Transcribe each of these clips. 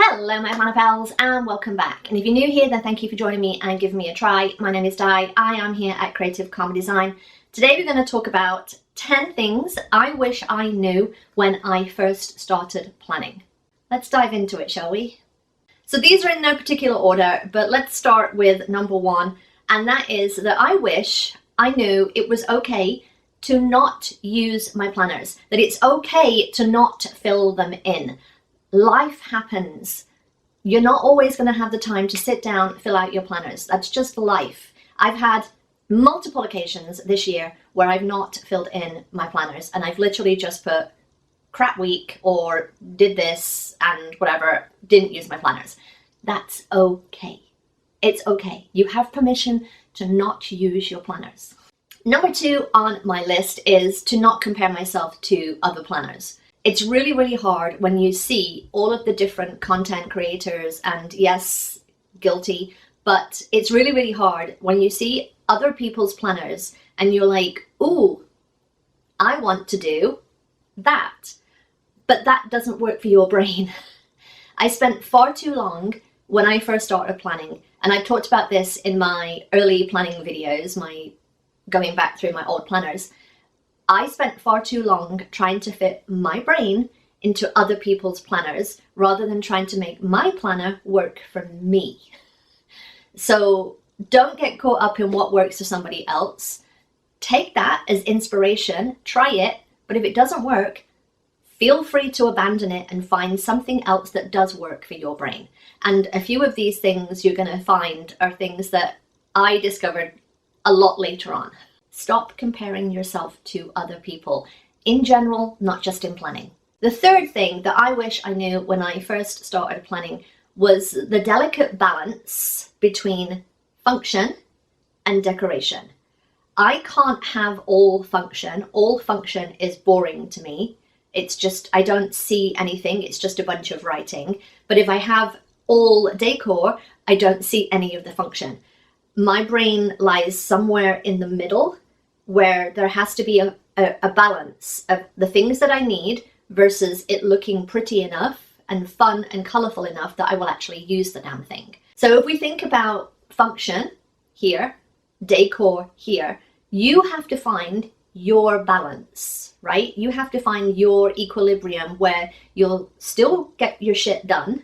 Hello my planner pals and welcome back, and if you're new here then thank you for joining me and giving me a try. My name is Di, I am here at Creative Calm Design. Today we're going to talk about 10 things I wish I knew when I first started planning. Let's dive into it, shall we? So these are in no particular order, but let's start with number one, and that is that I wish I knew it was okay to not use my planners, that it's okay to not fill them in. Life happens. You're not always going to have the time to sit down, fill out your planners. That's just life. I've had multiple occasions this year where I've not filled in my planners and I've literally just put crap week or did this and whatever, didn't use my planners. That's okay. It's okay. You have permission to not use your planners. Number two on my list is to not compare myself to other planners. It's really, really hard when you see all of the different content creators, and yes, guilty, but it's really, really hard when you see other people's planners and you're like, ooh, I want to do that, but that doesn't work for your brain. I spent far too long when I first started planning, and I talked about this in my early planning videos, my going back through my old planners. I spent far too long trying to fit my brain into other people's planners rather than trying to make my planner work for me. So don't get caught up in what works for somebody else. Take that as inspiration, try it, but if it doesn't work, feel free to abandon it and find something else that does work for your brain. And a few of these things you're going to find are things that I discovered a lot later on. Stop comparing yourself to other people, in general, not just in planning. The third thing that I wish I knew when I first started planning was the delicate balance between function and decoration. I can't have all function. All function is boring to me. It's just, I don't see anything. It's just a bunch of writing. But if I have all decor, I don't see any of the function. My brain lies somewhere in the middle where there has to be a balance of the things that I need versus it looking pretty enough and fun and colourful enough that I will actually use the damn thing. So if we think about function here, decor here, you have to find your balance, right? You have to find your equilibrium where you'll still get your shit done,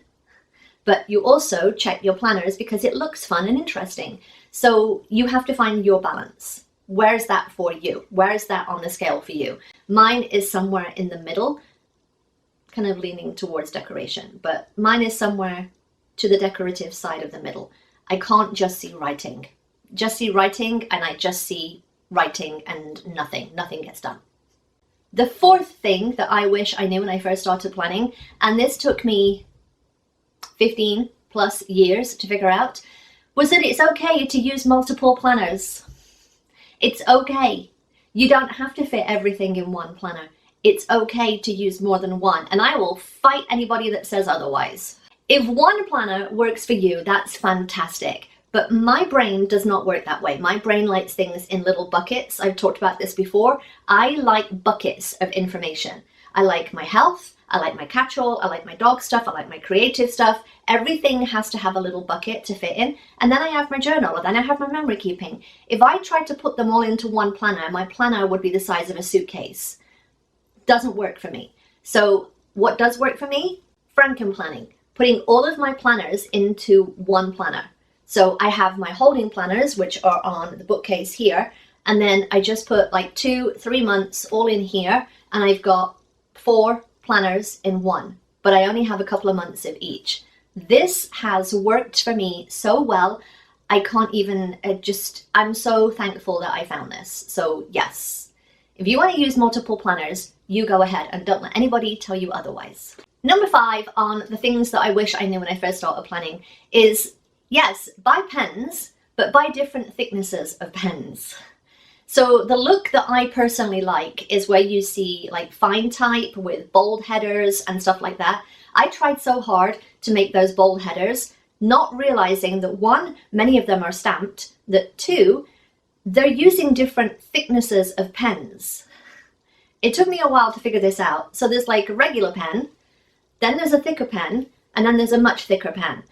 but you also check your planners because it looks fun and interesting. So you have to find your balance. Where's that for you? Where's that on the scale for you? Mine is somewhere in the middle, kind of leaning towards decoration, but mine is somewhere to the decorative side of the middle. I can't just see writing. Just see writing and I just see writing and nothing gets done. The fourth thing that I wish I knew when I first started planning, and this took me 15 plus years to figure out, was that it's okay to use multiple planners. It's okay. You don't have to fit everything in one planner. It's okay to use more than one, and I will fight anybody that says otherwise. If one planner works for you, that's fantastic, but my brain does not work that way. My brain likes things in little buckets. I've talked about this before. I like buckets of information. I like my health, I like my catch-all, I like my dog stuff, I like my creative stuff. Everything has to have a little bucket to fit in. And then I have my journal, and then I have my memory keeping. If I tried to put them all into one planner, my planner would be the size of a suitcase. Doesn't work for me. So what does work for me? Franken planning. Putting all of my planners into one planner. So I have my holding planners, which are on the bookcase here. And then I just put like 2-3 months all in here. And I've got 4 planners in one, but I only have a couple of months of each. This has worked for me so well, I can't even I'm so thankful that I found this. So yes, if you want to use multiple planners, you go ahead and don't let anybody tell you otherwise. Number 5 on the things that I wish I knew when I first started planning is, yes, buy pens, but buy different thicknesses of pens. So the look that I personally like is where you see like fine type with bold headers and stuff like that. I tried so hard to make those bold headers, not realizing that 1, many of them are stamped, that 2, they're using different thicknesses of pens. It took me a while to figure this out. So there's like a regular pen, then there's a thicker pen, And then there's a much thicker pen.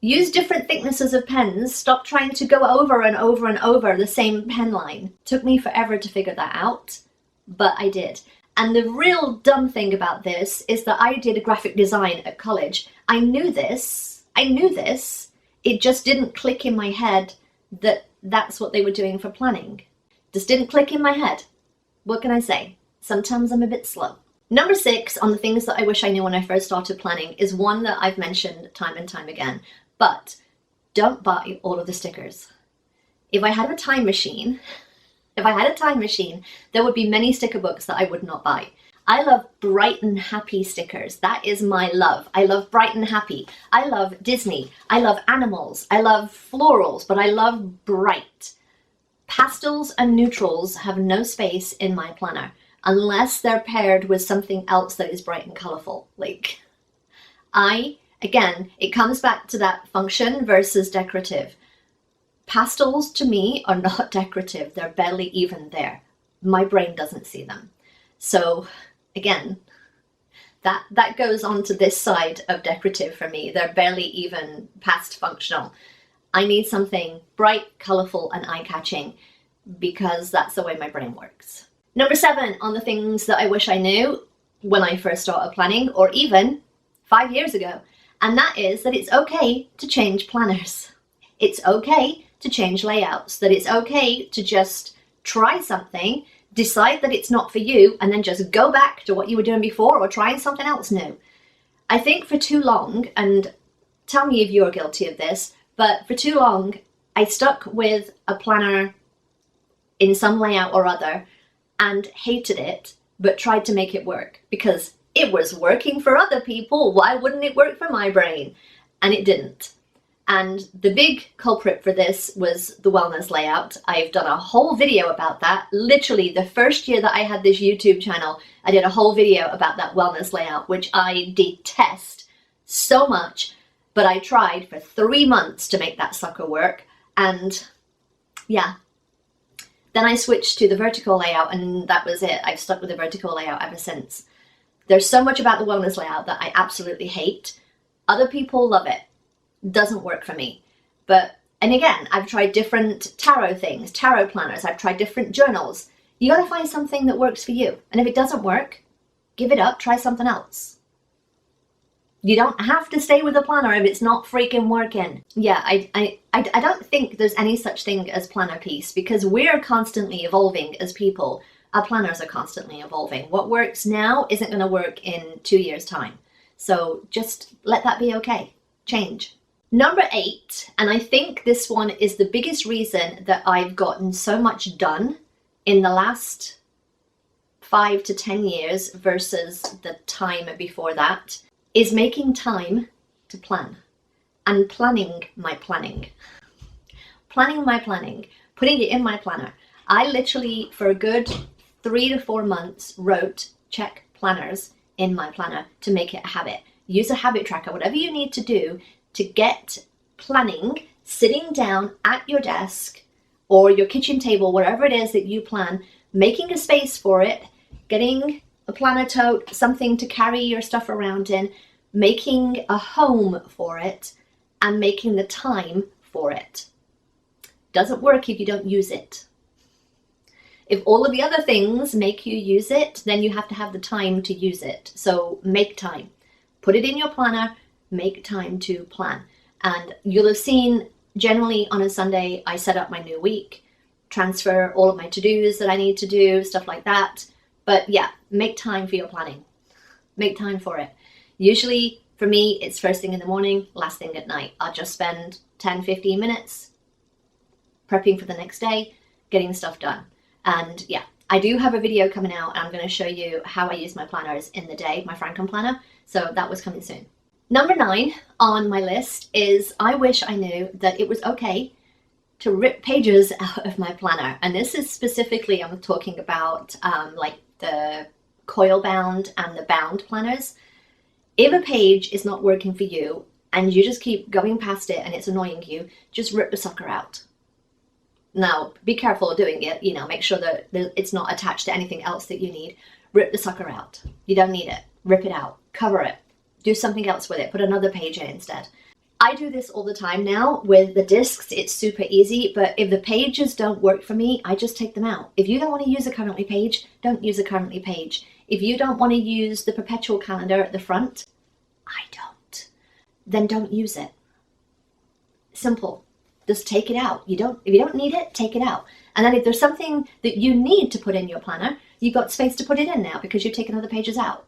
Use different thicknesses of pens. Stop trying to go over and over and over the same pen line. Took me forever to figure that out, but I did. And the real dumb thing about this is that I did a graphic design at college. I knew this. It just didn't click in my head that that's what they were doing for planning. Just didn't click in my head. What can I say? Sometimes I'm a bit slow. Number 6 on the things that I wish I knew when I first started planning is one that I've mentioned time and time again, but don't buy all of the stickers. If I had a time machine, there would be many sticker books that I would not buy. I love bright and happy stickers. That is my love. I love bright and happy. I love Disney. I love animals. I love florals, but I love bright. Pastels and neutrals have no space in my planner unless they're paired with something else that is bright and colorful. Again, it comes back to that function versus decorative. Pastels to me are not decorative. They're barely even there. My brain doesn't see them. So again, that goes on to this side of decorative for me. They're barely even past functional. I need something bright, colorful, and eye-catching because that's the way my brain works. Number 7 on the things that I wish I knew when I first started planning, or even 5 years ago, and that is that it's okay to change planners. It's okay to change layouts, that it's okay to just try something, decide that it's not for you, and then just go back to what you were doing before or trying something else new. I think for too long, and tell me if you're guilty of this, but for too long, I stuck with a planner in some layout or other and hated it, but tried to make it work because it was working for other people. Why wouldn't it work for my brain? And it didn't. And the big culprit for this was the wellness layout. I've done a whole video about that. Literally the first year that I had this YouTube channel, I did a whole video about that wellness layout, which I detest so much, but I tried for 3 months to make that sucker work. And yeah, then I switched to the vertical layout and that was it. I've stuck with the vertical layout ever since. There's so much about the wellness layout that I absolutely hate. Other people love it. Doesn't work for me. And again, I've tried different tarot things, tarot planners. I've tried different journals. You gotta find something that works for you. And if it doesn't work, give it up, try something else. You don't have to stay with a planner if it's not freaking working. Yeah, I don't think there's any such thing as planner peace because we're constantly evolving as people. Our planners are constantly evolving. What works now isn't gonna work in 2 years' time. So just let that be okay. Change. Number 8, and I think this one is the biggest reason that I've gotten so much done in the last 5 to 10 years versus the time before that, is making time to plan and planning my planning. Planning my planning, putting it in my planner. I literally, for a good 3 to 4 months, wrote check planners in my planner to make it a habit. Use a habit tracker, whatever you need to do to get planning sitting down at your desk or your kitchen table, wherever it is that you plan, making a space for it, getting a planner tote, something to carry your stuff around in, making a home for it, and making the time for it. Doesn't work if you don't use it. If all of the other things make you use it, then you have to have the time to use it. So make time. Put it in your planner, make time to plan. And you'll have seen generally on a Sunday, I set up my new week, transfer all of my to-dos that I need to do, stuff like that. But yeah, make time for your planning. Make time for it. Usually for me, it's first thing in the morning, last thing at night. I'll just spend 10, 15 minutes prepping for the next day, getting stuff done. And yeah, I do have a video coming out and I'm going to show you how I use my planners in the day, my Franken planner. So that was coming soon. Number 9 on my list is I wish I knew that it was okay to rip pages out of my planner. And this is specifically, I'm talking about like the coil bound and the bound planners. If a page is not working for you and you just keep going past it and it's annoying you, just rip the sucker out. Now, be careful of doing it, make sure that it's not attached to anything else that you need. Rip the sucker out. You don't need it. Rip it out. Cover it. do something else with it, put another page in instead. I do this all the time now with the discs. It's super easy, but if the pages don't work for me, I just take them out. If you don't want to use a currently page, don't use a currently page. If you don't want to use the perpetual calendar at the front, I don't, then don't use it. Simple. Just take it out. If you don't need it, take it out. And then if there's something that you need to put in your planner, you've got space to put it in now because you've taken other pages out.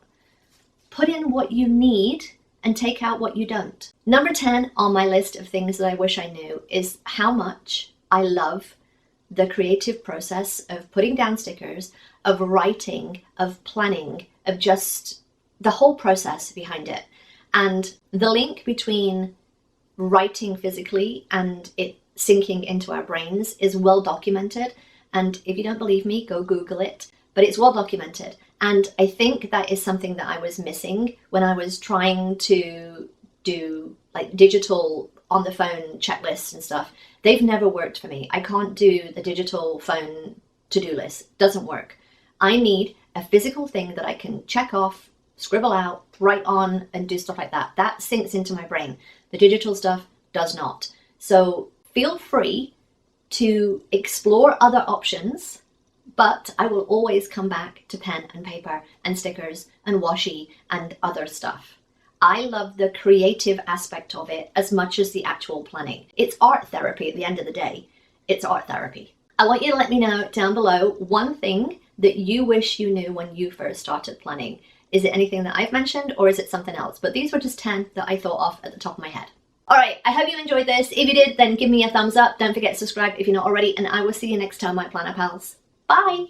Put in what you need and take out what you don't. Number 10 on my list of things that I wish I knew is how much I love the creative process of putting down stickers, of writing, of planning, of just the whole process behind it. And the link between writing physically and it sinking into our brains is well documented. And if you don't believe me, go Google it. But it's well documented. And I think that is something that I was missing when I was trying to do like digital on the phone checklists and stuff. They've never worked for me. I can't do the digital phone to-do list. Doesn't work. I need a physical thing that I can check off, scribble out, write on, and do stuff like that. That sinks into my brain. The digital stuff does not. So feel free to explore other options, but I will always come back to pen and paper and stickers and washi and other stuff. I love the creative aspect of it as much as the actual planning. It's art therapy at the end of the day. It's art therapy. I want you to let me know down below one thing that you wish you knew when you first started planning. Is it anything that I've mentioned or is it something else? But these were just 10 that I thought of at the top of my head. All right, I hope you enjoyed this. If you did, then give me a thumbs up. Don't forget to subscribe if you're not already, and I will see you next time, my planner pals. Bye!